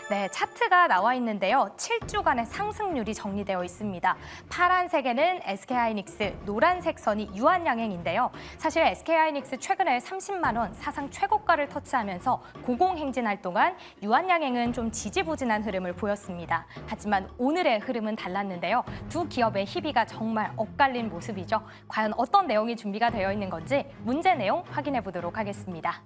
네, 차트가 나와 있는데요. 7주간의 상승률이 정리되어 있습니다. 파란색에는 SK하이닉스, 노란색 선이 유한양행인데요. 사실 SK하이닉스 최근에 30만 원 사상 최고가를 터치하면서 고공행진할 동안 유한양행은 좀 지지부진한 흐름을 보였습니다. 하지만 오늘의 흐름은 달랐는데요. 두 기업의 희비가 정말 엇갈린 모습이죠. 과연 어떤 내용이 준비가 되어 있는 건지 문제 내용 확인해 보도록 하겠습니다.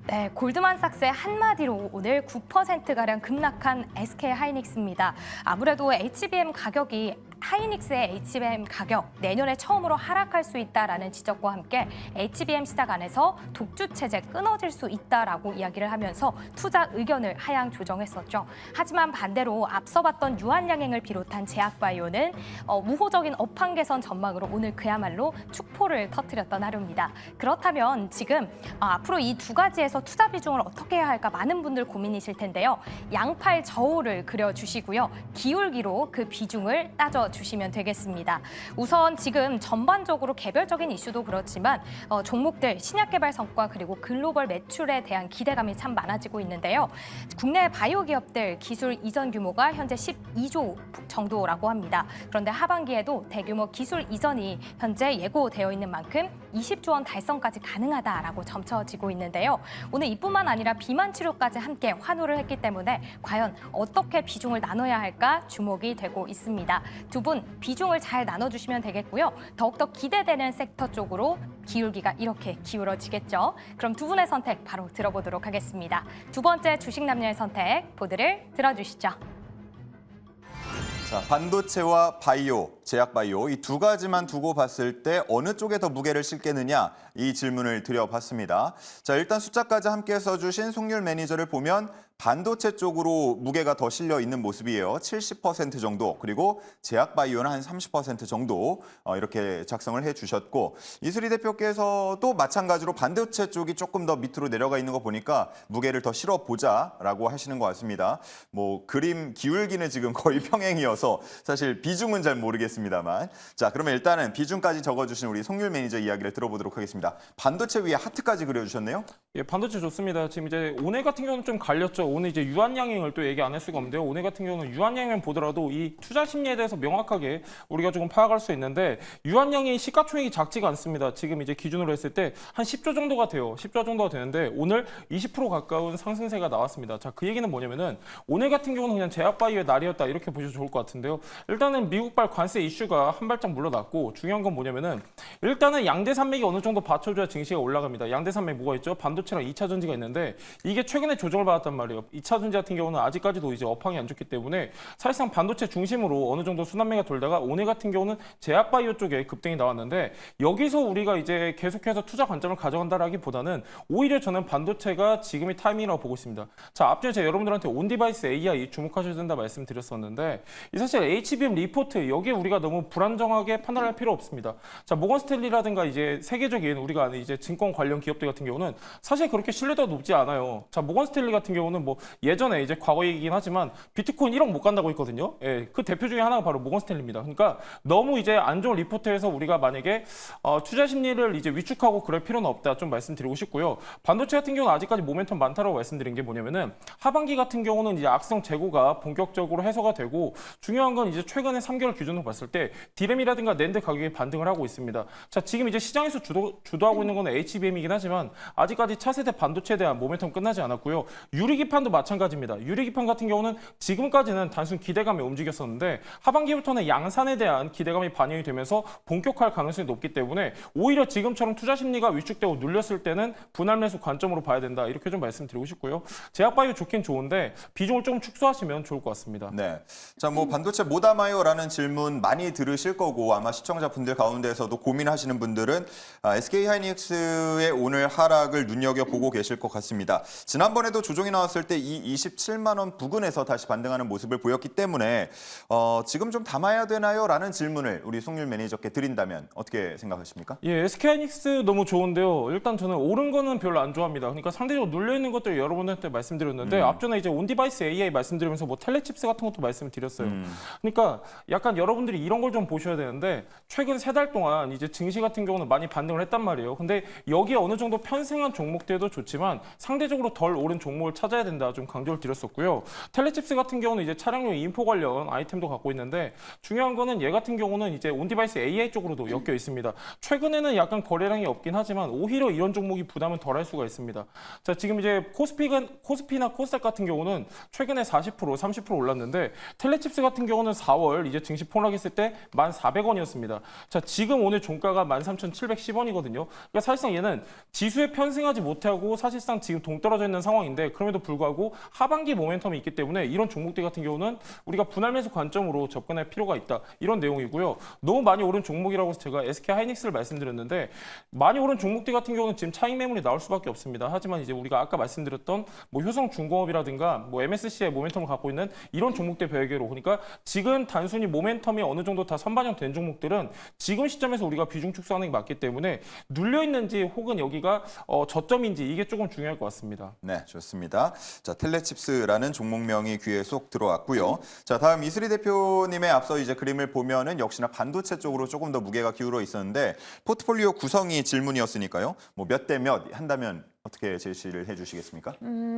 네, 골드만삭스의 한마디로 오늘 9%가량 급락한 SK하이닉스입니다. 아무래도 HBM 가격이 하이닉스의 HBM 가격 내년에 처음으로 하락할 수 있다라는 지적과 함께 HBM 시장 안에서 독주 체제 끊어질 수 있다라고 이야기를 하면서 투자 의견을 하향 조정했었죠. 하지만 반대로 앞서 봤던 유한양행을 비롯한 제약바이오는 우호적인 업황 개선 전망으로 오늘 그야말로 축포를 터뜨렸던 하루입니다. 그렇다면 지금 앞으로 이 두 가지에서 투자 비중을 어떻게 해야 할까 많은 분들 고민이실 텐데요. 양팔 저울을 그려주시고요. 기울기로 그 비중을 따져주시면 되겠습니다. 우선 지금 전반적으로 개별적인 이슈도 그렇지만 종목들 신약 개발 성과 그리고 글로벌 매출에 대한 기대감이 참 많아지고 있는데요. 국내 바이오 기업들 기술 이전 규모가 현재 12조 정도라고 합니다. 그런데 하반기에도 대규모 기술 이전이 현재 예고되어 있는 만큼 20조 원 달성까지 가능하다라고 점쳐지고 있는데요. 오늘 이뿐만 아니라 비만 치료까지 함께 환호를 했기 때문에 과연 어떻게 비중을 나눠야 할까 주목이 되고 있습니다. 두 분 비중을 잘 나눠주시면 되겠고요. 더욱더 기대되는 섹터 쪽으로 기울기가 이렇게 기울어지겠죠. 그럼 두 분의 선택 바로 들어보도록 하겠습니다. 두 번째 주식 남녀의 선택 보드를 들어주시죠. 자, 반도체와 바이오, 제약바이오 이 두 가지만 두고 봤을 때 어느 쪽에 더 무게를 실겠느냐 이 질문을 드려봤습니다. 자, 일단 숫자까지 함께 써주신 송률 매니저를 보면 반도체 쪽으로 무게가 더 실려 있는 모습이에요. 70% 정도, 그리고 제약바이오는 한 30% 정도 이렇게 작성을 해주셨고 이수리 대표께서도 마찬가지로 반도체 쪽이 조금 더 밑으로 내려가 있는 거 보니까 무게를 더 실어보자라고 하시는 것 같습니다. 뭐 그림 기울기는 지금 거의 평행이어서 사실 비중은 잘 모르겠습니다만 자, 그러면 일단은 비중까지 적어주신 우리 송률 매니저 이야기를 들어보도록 하겠습니다. 반도체 위에 하트까지 그려주셨네요. 예, 반도체 좋습니다. 지금 이제 오늘 같은 경우는 좀 갈렸죠. 오늘 이제 유한양행을 또 얘기 안 할 수가 없는데요. 오늘 같은 경우는 유한양행 보더라도 이 투자 심리에 대해서 명확하게 우리가 조금 파악할 수 있는데 유한양행 시가총액이 작지가 않습니다. 지금 이제 기준으로 했을 때 한 10조 정도가 돼요. 10조 정도가 되는데 오늘 20% 가까운 상승세가 나왔습니다. 자, 그 얘기는 뭐냐면은 오늘 같은 경우는 그냥 제약바이오의 날이었다 이렇게 보셔도 좋을 것 같은데요. 일단은 미국발 관세 이슈가 한 발짝 물러났고 중요한 건 뭐냐면은 일단은 양대 산맥이 어느 정도 받쳐줘야 증시가 올라갑니다. 양대 산맥 뭐가 있죠? 반도체랑 2차 전지가 있는데 이게 최근에 조정을 받았단 말이에요. 2차 전지 같은 경우는 아직까지도 이제 업황이 안 좋기 때문에 사실상 반도체 중심으로 어느 정도 순환매가 돌다가 오늘 같은 경우는 제약바이오 쪽에 급등이 나왔는데 여기서 우리가 이제 계속해서 투자 관점을 가져간다라기보다는 오히려 저는 반도체가 지금이 타이밍이라고 보고 있습니다. 자, 앞전에 제가 여러분들한테 온디바이스 AI 주목하셔야 된다 말씀드렸었는데 이 사실 HBM 리포트 여기에 우리가 너무 불안정하게 판단할 필요 없습니다. 자, 모건스탠리라든가 이제 세계적인 우리가 아는 이제 증권 관련 기업들 같은 경우는 사실 그렇게 신뢰도가 높지 않아요. 자, 모건스탠리 같은 경우는 뭐 예전에 이제 과거 얘기긴 하지만 비트코인 1억 못 간다고 했거든요. 예, 그 대표 중에 하나가 바로 모건스탠리입니다. 그러니까 너무 이제 안 좋은 리포트에서 우리가 만약에 투자 심리를 이제 위축하고 그럴 필요는 없다 좀 말씀드리고 싶고요. 반도체 같은 경우는 아직까지 모멘텀 많다라고 말씀드린 게 뭐냐면은 하반기 같은 경우는 이제 악성 재고가 본격적으로 해소가 되고 중요한 건 이제 최근에 3개월 기준으로 봤을 때 디램이라든가 낸드 가격이 반등을 하고 있습니다. 자, 지금 이제 시장에서 주도하고 있는 건 HBM이긴 하지만 아직까지 차세대 반도체에 대한 모멘텀 끝나지 않았고요. 유리기판도 마찬가지입니다. 유리기판 같은 경우는 지금까지는 단순 기대감에 움직였었는데 하반기부터는 양산에 대한 기대감이 반영이 되면서 본격화할 가능성이 높기 때문에 오히려 지금처럼 투자 심리가 위축되고 눌렸을 때는 분할 매수 관점으로 봐야 된다. 이렇게 좀 말씀드리고 싶고요. 제약바이오 좋긴 좋은데 비중을 조금 축소하시면 좋을 것 같습니다. 네. 자, 뭐 반도체 뭐 담아요라는 질문 많이 들으실 거고 아마 시청자분들 가운데서도 고민하시는 분들은 SK하이닉스의 오늘 하락을 눈여겨보고 계실 것 같습니다. 지난번에도 조정이 나왔을 때 이 27만 원 부근에서 다시 반등하는 모습을 보였기 때문에 지금 좀 담아야 되나요? 라는 질문을 우리 송률 매니저께 드린다면 어떻게 생각하십니까? 예, SK하이닉스 너무 좋은데요. 일단 저는 오른 거는 별로 안 좋아합니다. 그러니까 상대적으로 눌려있는 것들 여러분한테 말씀드렸는데 앞전에 이제 온디바이스 AI 말씀드리면서 뭐 텔레칩스 같은 것도 말씀을 드렸어요. 그러니까 약간 여러분들이 이런 걸 좀 보셔야 되는데 최근 3달 동안 이제 증시 같은 경우는 많이 반등을 했단 말이에요. 근데 여기에 어느 정도 편승한 종목 종목들도 좋지만 상대적으로 덜 오른 종목을 찾아야 된다 좀 강조를 드렸었고요. 텔레칩스 같은 경우는 이제 차량용 인포 관련 아이템도 갖고 있는데 중요한 거는 얘 같은 경우는 이제 온디바이스 AI 쪽으로도 엮여 있습니다. 최근에는 약간 거래량이 없긴 하지만 오히려 이런 종목이 부담은 덜할 수가 있습니다. 자, 지금 이제 코스피나 코스닥 같은 경우는 최근에 40%, 30% 올랐는데 텔레칩스 같은 경우는 4월 이제 증시 폭락했을 때 1,400원이었습니다. 자, 지금 오늘 종가가 13,710원이거든요. 그러니까 사실상 얘는 지수에 편승하지 못하고 사실상 지금 동떨어져 있는 상황인데 그럼에도 불구하고 하반기 모멘텀이 있기 때문에 이런 종목들 같은 경우는 우리가 분할 매수 관점으로 접근할 필요가 있다. 이런 내용이고요. 너무 많이 오른 종목이라고 해서 제가 SK 하이닉스를 말씀드렸는데 많이 오른 종목들 같은 경우는 지금 차익 매물이 나올 수밖에 없습니다. 하지만 이제 우리가 아까 말씀드렸던 뭐 효성중공업이라든가 뭐 MSC의 모멘텀을 갖고 있는 이런 종목들 별개로 그러니까 지금 단순히 모멘텀이 어느 정도 다 선반영된 종목들은 지금 시점에서 우리가 비중 축소하는 게 맞기 때문에 눌려 있는지 혹은 여기가 저점인지 이게 조금 중요할 것 같습니다. 네, 좋습니다. 자, 텔레칩스라는 종목명이 귀에 쏙 들어왔고요. 자, 다음 이슬이 대표님의 앞서 이제 그림을 보면은 역시나 반도체 쪽으로 조금 더 무게가 기울어 있었는데 포트폴리오 구성이 질문이었으니까요. 뭐 몇 대 몇 한다면 어떻게 제시를 해주시겠습니까?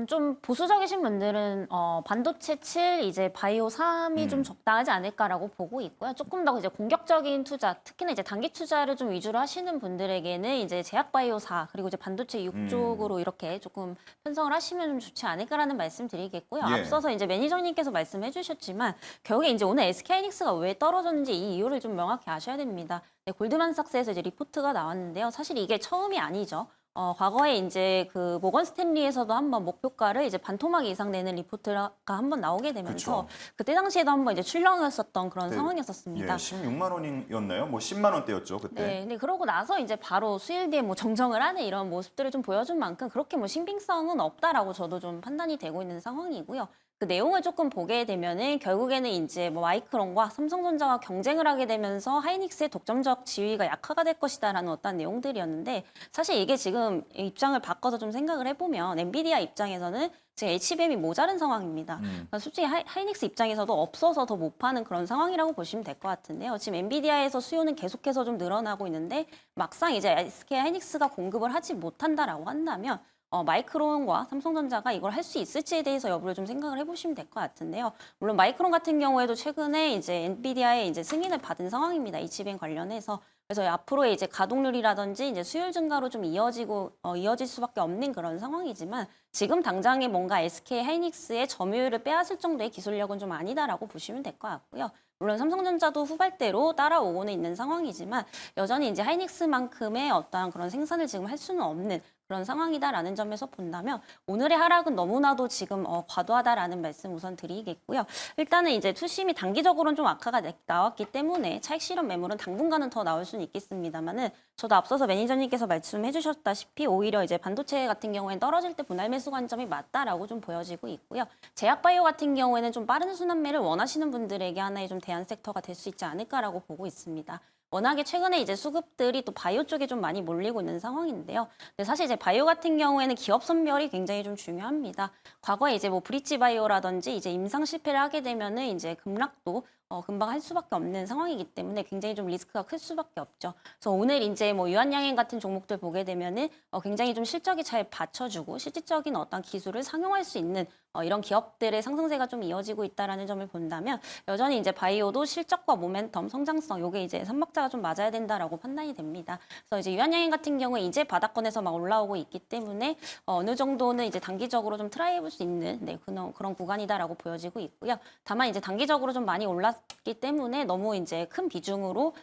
좀 보수적이신 분들은 반도체 7, 이제 바이오 3이 좀 적당하지 않을까라고 보고 있고요. 조금 더 이제 공격적인 투자, 특히나 이제 단기 투자를 좀 위주로 하시는 분들에게는 이제 제약 바이오 4 그리고 이제 반도체 6 쪽으로 이렇게 조금 편성을 하시면 좀 좋지 않을까라는 말씀드리겠고요. 예. 앞서서 이제 매니저님께서 말씀해주셨지만 결국에 이제 오늘 SK 하이닉스가 왜 떨어졌는지 이 이유를 좀 명확히 아셔야 됩니다. 네, 골드만삭스에서 이제 리포트가 나왔는데요. 사실 이게 처음이 아니죠. 과거에 이제 그 모건 스탠리에서도 한번 목표가를 이제 반토막 이상 내는 리포트가 한번 나오게 되면서 그쵸. 그때 당시에도 한번 이제 출렁였었던 그런 네. 상황이었었습니다. 예, 16만 원이었나요? 뭐 10만 원대였죠, 그때. 네, 근데 그러고 나서 이제 바로 수일 뒤에 뭐 정정을 하는 이런 모습들을 좀 보여준 만큼 그렇게 뭐 신빙성은 없다라고 저도 좀 판단이 되고 있는 상황이고요. 그 내용을 조금 보게 되면은 결국에는 이제 뭐 마이크론과 삼성전자와 경쟁을 하게 되면서 하이닉스의 독점적 지위가 약화가 될 것이다라는 어떤 내용들이었는데 사실 이게 지금 입장을 바꿔서 좀 생각을 해보면 엔비디아 입장에서는 지금 HBM이 모자른 상황입니다. 그러니까 솔직히 하이닉스 입장에서도 없어서 더 못 파는 그런 상황이라고 보시면 될 것 같은데요. 지금 엔비디아에서 수요는 계속해서 좀 늘어나고 있는데 막상 이제 SK 하이닉스가 공급을 하지 못한다라고 한다면 마이크론과 삼성전자가 이걸 할 수 있을지에 대해서 여부를 좀 생각을 해보시면 될 것 같은데요. 물론 마이크론 같은 경우에도 최근에 이제 엔비디아의 이제 승인을 받은 상황입니다. HBM 관련해서. 그래서 앞으로의 이제 가동률이라든지 이제 수율 증가로 좀 이어질 수밖에 없는 그런 상황이지만 지금 당장에 뭔가 SK 하이닉스의 점유율을 빼앗을 정도의 기술력은 좀 아니다라고 보시면 될 것 같고요. 물론 삼성전자도 후발대로 따라오고는 있는 상황이지만 여전히 이제 하이닉스만큼의 어떠한 그런 생산을 지금 할 수는 없는 그런 상황이다라는 점에서 본다면 오늘의 하락은 너무나도 지금 과도하다라는 말씀 우선 드리겠고요. 일단은 이제 투심이 단기적으로는 좀 악화가 나왔기 때문에 차익 실현 매물은 당분간은 더 나올 수는 있겠습니다만은 저도 앞서서 매니저님께서 말씀해 주셨다시피 오히려 이제 반도체 같은 경우에는 떨어질 때 분할 매수 관점이 맞다라고 좀 보여지고 있고요. 제약바이오 같은 경우에는 좀 빠른 순환매를 원하시는 분들에게 하나의 좀 대안 섹터가 될 수 있지 않을까라고 보고 있습니다. 워낙에 최근에 이제 수급들이 또 바이오 쪽에 좀 많이 몰리고 있는 상황인데요. 근데 사실 이제 바이오 같은 경우에는 기업 선별이 굉장히 좀 중요합니다. 과거에 이제 뭐 브릿지 바이오라든지 이제 임상 실패를 하게 되면은 이제 급락도 금방 할 수밖에 없는 상황이기 때문에 굉장히 좀 리스크가 클 수밖에 없죠. 그래서 오늘 이제 뭐 유한양행 같은 종목들 보게 되면은 굉장히 좀 실적이 잘 받쳐주고 실질적인 어떤 기술을 상용할 수 있는 이런 기업들의 상승세가 좀 이어지고 있다라는 점을 본다면 여전히 이제 바이오도 실적과 모멘텀, 성장성 요게 이제 삼박자가 좀 맞아야 된다라고 판단이 됩니다. 그래서 이제 유한양행 같은 경우에 이제 바닥권에서 막 올라오고 있기 때문에 어느 정도는 이제 단기적으로 좀 트라이 해볼 수 있는 그런 구간이다라고 보여지고 있고요. 다만 이제 단기적으로 좀 많이 올랐기 때문에 너무 이제 큰 비중으로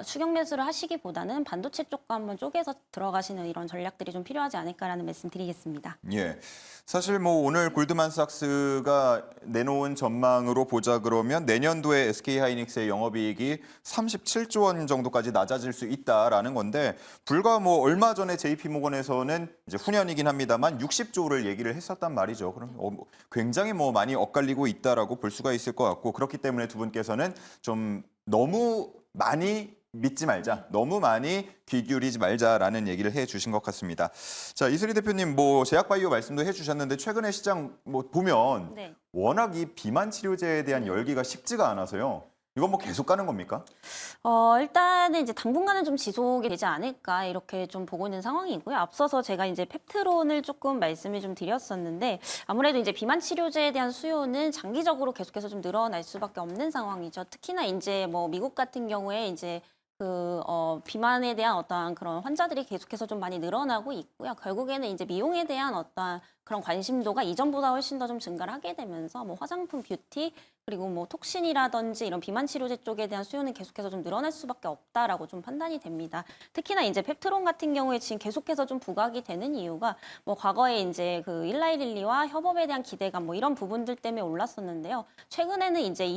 추격 매수를 하시기보다는 반도체 쪽과 한번 쪼개서 들어가시는 이런 전략들이 좀 필요하지 않을까라는 말씀 드리겠습니다. 예. 사실 뭐 오늘 골드만삭스가 내놓은 전망으로 보자 그러면 내년도에 SK 하이닉스의 영업이익이 37조 원 정도까지 낮아질 수 있다라는 건데 불과 뭐 얼마 전에 JP모건에서는 이제 후년이긴 합니다만 60조를 얘기를 했었단 말이죠. 그럼 굉장히 뭐 많이 엇갈리고 있다라고 볼 수가 있을 것 같고 그렇기 때문에 두 분께서는 좀 너무 많이 믿지 말자, 너무 많이 귀 기울이지 말자라는 얘기를 해주신 것 같습니다. 자, 이슬이 대표님 뭐 제약바이오 말씀도 해주셨는데 최근에 시장 뭐 보면 네. 워낙 이 비만 치료제에 대한 열기가 식지가 않아서요. 이건 뭐 계속 가는 겁니까? 일단은 이제 당분간은 좀 지속이 되지 않을까 이렇게 좀 보고 있는 상황이고요. 앞서서 제가 이제 펩트론을 조금 말씀을 좀 드렸었는데 아무래도 이제 비만 치료제에 대한 수요는 장기적으로 계속해서 좀 늘어날 수밖에 없는 상황이죠. 특히나 이제 뭐 미국 같은 경우에 이제 비만에 대한 어떠한 그런 환자들이 계속해서 좀 많이 늘어나고 있고요. 결국에는 이제 미용에 대한 어떠한 그런 관심도가 이전보다 훨씬 더 좀 증가를 하게 되면서 뭐 화장품, 뷰티, 그리고 뭐 톡신이라든지 이런 비만 치료제 쪽에 대한 수요는 계속해서 좀 늘어날 수밖에 없다라고 좀 판단이 됩니다. 특히나 이제 펩트론 같은 경우에 지금 계속해서 좀 부각이 되는 이유가 뭐 과거에 이제 그 일라이릴리와 협업에 대한 기대감 뭐 이런 부분들 때문에 올랐었는데요. 최근에는 이제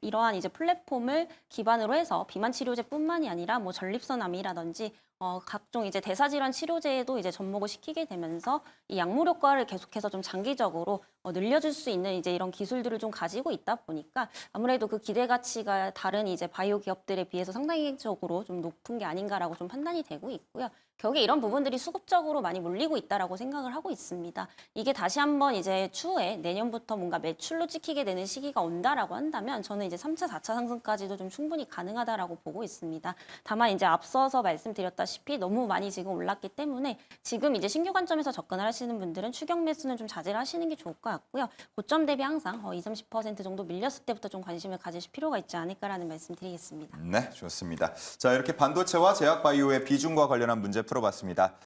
이러한 이제 플랫폼을 기반으로 해서 비만 치료제뿐만이 아니라 뭐 전립선암이라든지 각종 이제 대사질환 치료제에도 이제 접목을 시키게 되면서 이 약물 효과를 계속해서 좀 장기적으로 늘려줄 수 있는 이제 이런 기술들을 좀 가지고 있다 보니까 아무래도 그 기대 가치가 다른 이제 바이오 기업들에 비해서 상당히적으로 좀 높은 게 아닌가라고 좀 판단이 되고 있고요. 결국에 이런 부분들이 수급적으로 많이 몰리고 있다라고 생각을 하고 있습니다. 이게 다시 한번 이제 추후에 내년부터 뭔가 매출로 찍히게 되는 시기가 온다라고 한다면 저는 이제 3차, 4차 상승까지도 좀 충분히 가능하다라고 보고 있습니다. 다만 이제 앞서서 말씀드렸다시피 너무 많이 지금 올랐기 때문에 지금 이제 신규 관점에서 접근을 하시는 분들은 추격 매수는 좀 자제를 하시는 게 좋을 것 같고요. 고점 대비 항상 20-30% 정도 밀렸을 때부터 좀 관심을 가지실 필요가 있지 않을까라는 말씀 드리겠습니다. 네, 좋습니다. 자, 이렇게 반도체와 제약바이오의 비중과 관련한 문제 풀어봤습니다.